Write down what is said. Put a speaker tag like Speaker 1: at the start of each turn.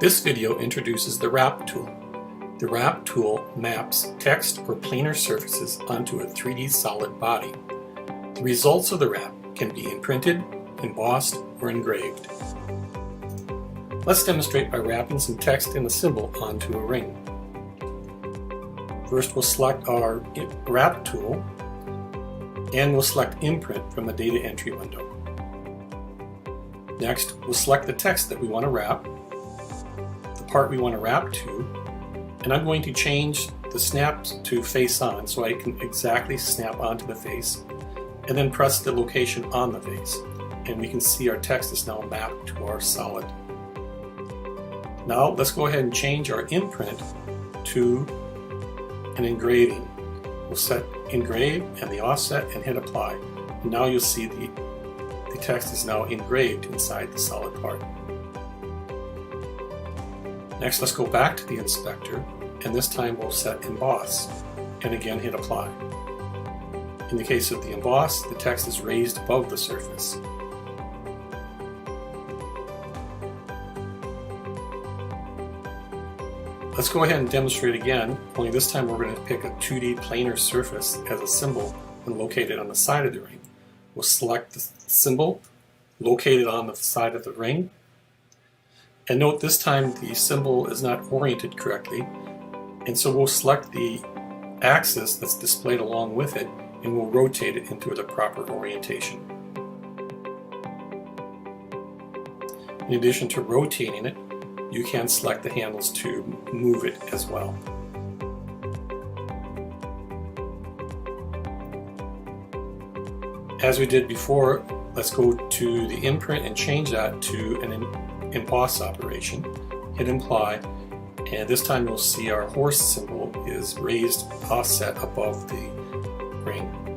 Speaker 1: This video introduces the Wrap tool. The Wrap tool maps text or planar surfaces onto a 3D solid body. The results of the wrap can be imprinted, embossed, or engraved. Let's demonstrate by wrapping some text and a symbol onto a ring. First, we'll select our Wrap tool and we'll select Imprint from the data entry window. Next, we'll select the text that we want to wrap, the part we want to wrap to, and I'm going to change the snap to face on so I can exactly snap onto the face, and then press the location on the face. And we can see our text is now mapped to our solid. Now let's go ahead and change our imprint to an engraving. We'll set engrave and the offset and hit apply. And now you'll see the text is now engraved inside the solid part. Next, let's go back to the inspector, and this time we'll set emboss and again hit apply. In the case of the emboss, the text is raised above the surface. Let's go ahead and demonstrate again, only this time we're going to pick a 2D planar surface as a symbol and locate it on the side of the ring. We'll select the symbol, locate it on the side of the ring, and note this time the symbol is not oriented correctly, and so we'll select the axis that's displayed along with it and we'll rotate it into the proper orientation. In addition to rotating it, you can select the handles to move it as well. As we did before, let's go to the imprint and change that to an emboss operation. Hit apply, and this time you'll see our horse symbol is raised offset above the ring.